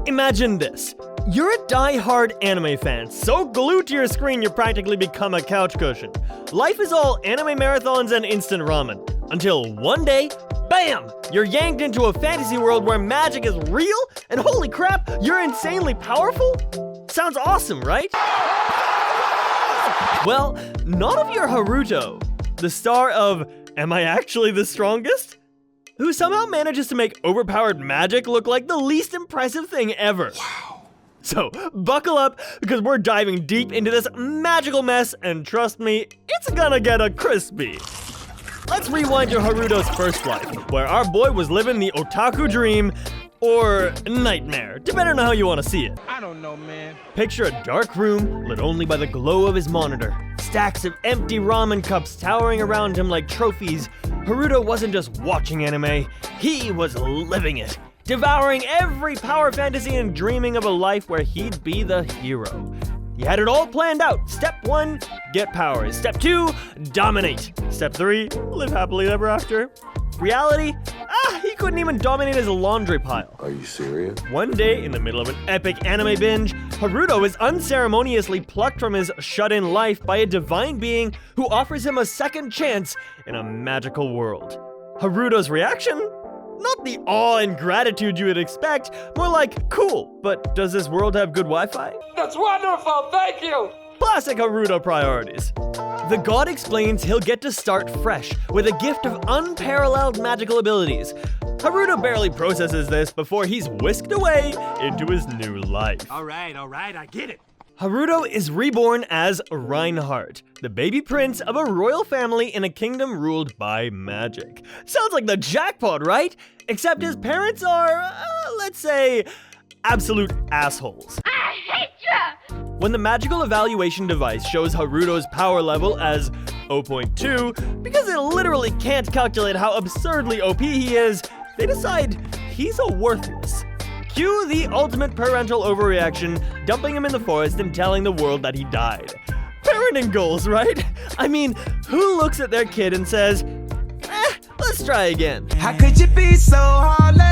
Imagine this. You're a die-hard anime fan, so glued to your screen you practically become a couch cushion. Life is all anime marathons and instant ramen. Until one day, bam! You're yanked into a fantasy world where magic is real, and holy crap, you're insanely powerful? Sounds awesome, right? Well, not if you're Haruto, the star of Am I Actually the Strongest? Who somehow manages to make overpowered magic look like the least impressive thing ever. Wow. So, buckle up, because we're diving deep into this magical mess, and trust me, it's gonna get a crispy. Let's rewind to Haruto's first life, where our boy was living the otaku dream, or nightmare, depending on how you want to see it. I don't know, man. Picture a dark room lit only by the glow of his monitor. Stacks of empty ramen cups towering around him like trophies. Haruto wasn't just watching anime, he was living it. Devouring every power fantasy and dreaming of a life where he'd be the hero. He had it all planned out. Step 1, get powers. Step 2, dominate. Step 3, live happily ever after. Reality? He couldn't even dominate his laundry pile. Are you serious? One day, in the middle of an epic anime binge, Haruto is unceremoniously plucked from his shut-in life by a divine being who offers him a second chance in a magical world. Haruto's reaction? Not the awe and gratitude you would expect, more like, cool, but does this world have good Wi-Fi? That's wonderful, thank you! Classic Haruto priorities. The god explains he'll get to start fresh, with a gift of unparalleled magical abilities. Haruto barely processes this before he's whisked away into his new life. Alright, I get it. Haruto is reborn as Reinhardt, the baby prince of a royal family in a kingdom ruled by magic. Sounds like the jackpot, right? Except his parents are, let's say, absolute assholes. I hate ya! When the magical evaluation device shows Haruto's power level as 0.2, because it literally can't calculate how absurdly OP he is, they decide he's a worthless. Cue the ultimate parental overreaction, dumping him in the forest and telling the world that he died. Parenting goals, right? I mean, who looks at their kid and says, let's try again? How could you be so heartless?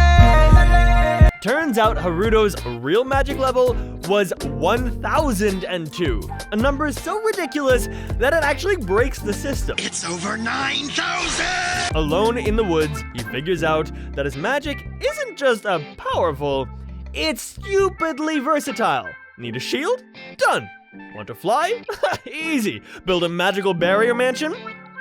Turns out Haruto's real magic level was 1002, a number so ridiculous that it actually breaks the system. It's over 9,000! Alone in the woods, he figures out that his magic isn't just powerful, it's stupidly versatile. Need a shield? Done. Want to fly? Easy. Build a magical barrier mansion?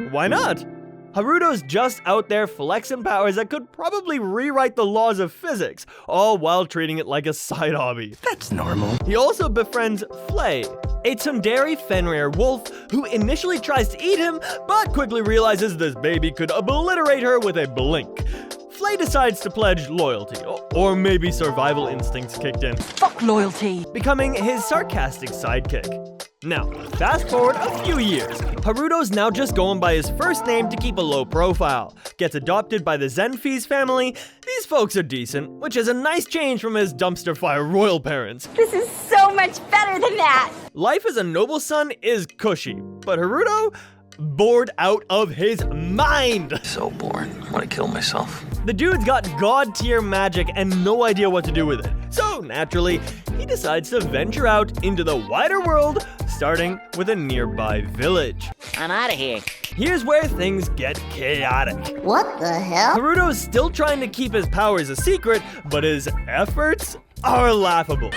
Why not? Haruto's just out there flexing powers that could probably rewrite the laws of physics, all while treating it like a side hobby. That's normal. He also befriends Flay, a tsundere Fenrir wolf who initially tries to eat him, but quickly realizes this baby could obliterate her with a blink. Flay decides to pledge loyalty, or maybe survival instincts kicked in. Fuck loyalty! Becoming his sarcastic sidekick. Now, fast forward a few years. Haruto's now just going by his first name to keep a low profile. Gets adopted by the Zenfis family. These folks are decent, which is a nice change from his dumpster fire royal parents. This is so much better than that! Life as a noble son is cushy, but Haruto? Bored out of his mind! So bored. Want to kill myself. The dude's got god-tier magic and no idea what to do with it. So, naturally, he decides to venture out into the wider world, starting with a nearby village. I'm out of here. Here's where things get chaotic. What the hell? Haruto's still trying to keep his powers a secret, but his efforts are laughable.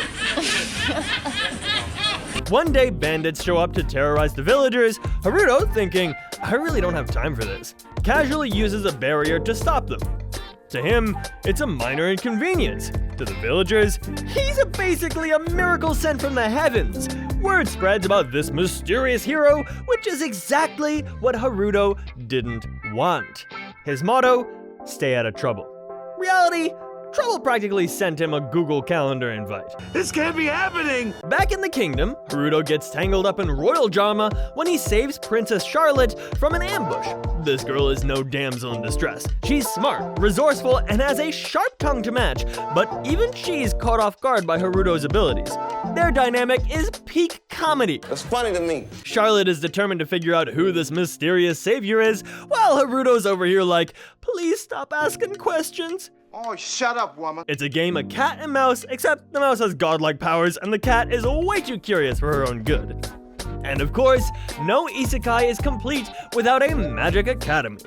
One day, bandits show up to terrorize the villagers. Haruto, thinking, I really don't have time for this, casually uses a barrier to stop them. To him, it's a minor inconvenience. To the villagers, he's basically a miracle sent from the heavens. Word spreads about this mysterious hero, which is exactly what Haruto didn't want. His motto, stay out of trouble. Reality, trouble practically sent him a Google Calendar invite. This can't be happening! Back in the kingdom, Haruto gets tangled up in royal drama when he saves Princess Charlotte from an ambush. This girl is no damsel in distress. She's smart, resourceful, and has a sharp tongue to match, but even she's caught off guard by Haruto's abilities. Their dynamic is peak comedy. That's funny to me. Charlotte is determined to figure out who this mysterious savior is, while Haruto's over here like, please stop asking questions. Oh, shut up, woman. It's a game of cat and mouse, except the mouse has godlike powers and the cat is way too curious for her own good. And of course, no isekai is complete without a magic academy.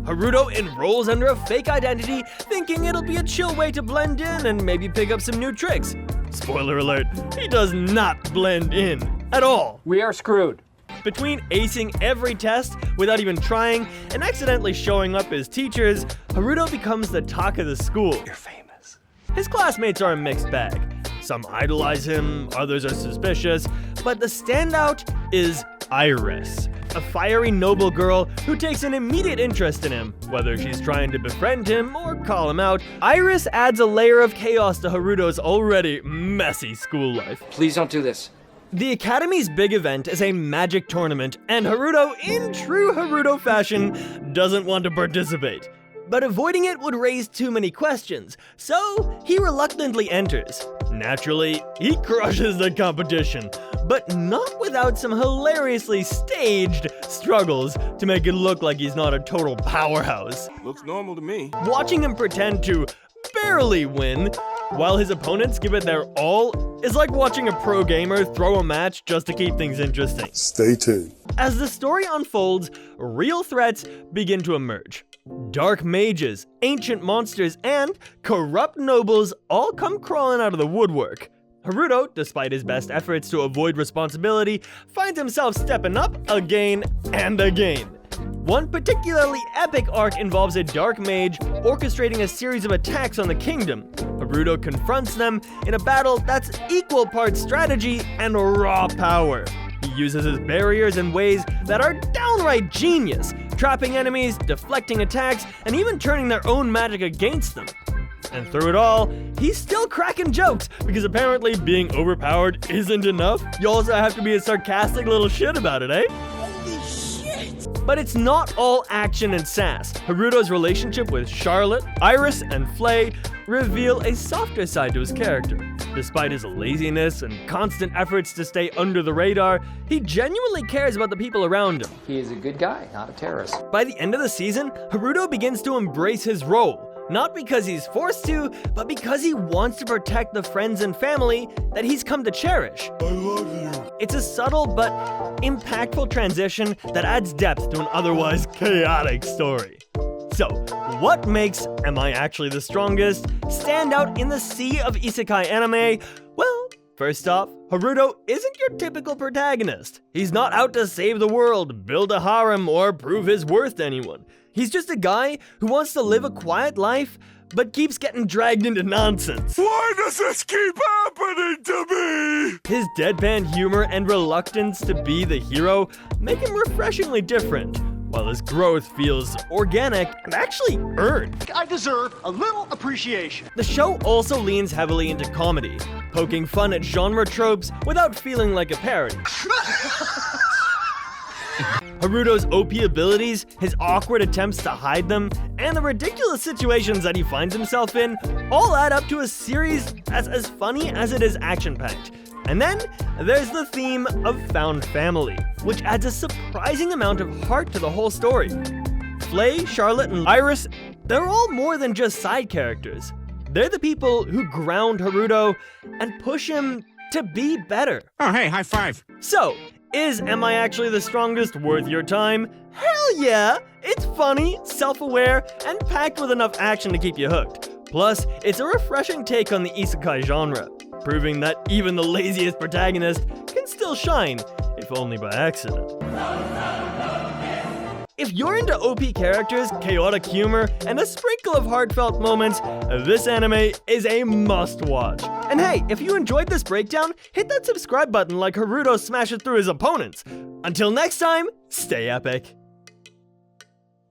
Haruto enrolls under a fake identity, thinking it'll be a chill way to blend in and maybe pick up some new tricks. Spoiler alert, he does not blend in at all. We are screwed. Between acing every test without even trying and accidentally showing up as teachers, Haruto becomes the talk of the school. You're famous. His classmates are a mixed bag. Some idolize him, others are suspicious, but the standout is Iris, a fiery noble girl who takes an immediate interest in him, whether she's trying to befriend him or call him out. Iris adds a layer of chaos to Haruto's already messy school life. Please don't do this. The Academy's big event is a magic tournament, and Haruto, in true Haruto fashion, doesn't want to participate. But avoiding it would raise too many questions, so he reluctantly enters. Naturally, he crushes the competition, but not without some hilariously staged struggles to make it look like he's not a total powerhouse. Looks normal to me. Watching him pretend to barely win, while his opponents give it their all, is like watching a pro gamer throw a match just to keep things interesting. Stay tuned. As the story unfolds, real threats begin to emerge. Dark mages, ancient monsters, and corrupt nobles all come crawling out of the woodwork. Haruto, despite his best efforts to avoid responsibility, finds himself stepping up again and again. One particularly epic arc involves a dark mage orchestrating a series of attacks on the kingdom. Haruto confronts them in a battle that's equal parts strategy and raw power. He uses his barriers in ways that are downright genius, trapping enemies, deflecting attacks, and even turning their own magic against them. And through it all, he's still cracking jokes, because apparently being overpowered isn't enough. You also have to be a sarcastic little shit about it, eh? But it's not all action and sass. Haruto's relationship with Charlotte, Iris, and Flay reveal a softer side to his character. Despite his laziness and constant efforts to stay under the radar, he genuinely cares about the people around him. He is a good guy, not a terrorist. By the end of the season, Haruto begins to embrace his role. Not because he's forced to, but because he wants to protect the friends and family that he's come to cherish. I love you. It's a subtle but impactful transition that adds depth to an otherwise chaotic story. So, what makes Am I Actually the Strongest stand out in the sea of isekai anime? Well, first off, Haruto isn't your typical protagonist. He's not out to save the world, build a harem, or prove his worth to anyone. He's just a guy who wants to live a quiet life, but keeps getting dragged into nonsense. Why does this keep happening to me? His deadpan humor and reluctance to be the hero make him refreshingly different, while his growth feels organic and actually earned. I deserve a little appreciation. The show also leans heavily into comedy, poking fun at genre tropes without feeling like a parody. Haruto's OP abilities, his awkward attempts to hide them, and the ridiculous situations that he finds himself in all add up to a series that's as funny as it is action-packed. And then there's the theme of found family, which adds a surprising amount of heart to the whole story. Flay, Charlotte, and Iris, they're all more than just side characters. They're the people who ground Haruto and push him to be better. Oh, hey, high five. So, is Am I Actually the Strongest worth your time? Hell yeah! It's funny, self-aware, and packed with enough action to keep you hooked. Plus, it's a refreshing take on the isekai genre, proving that even the laziest protagonist can still shine, if only by accident. If you're into OP characters, chaotic humor, and a sprinkle of heartfelt moments, this anime is a must-watch. And hey, if you enjoyed this breakdown, hit that subscribe button like Haruto smashes through his opponents. Until next time, stay epic.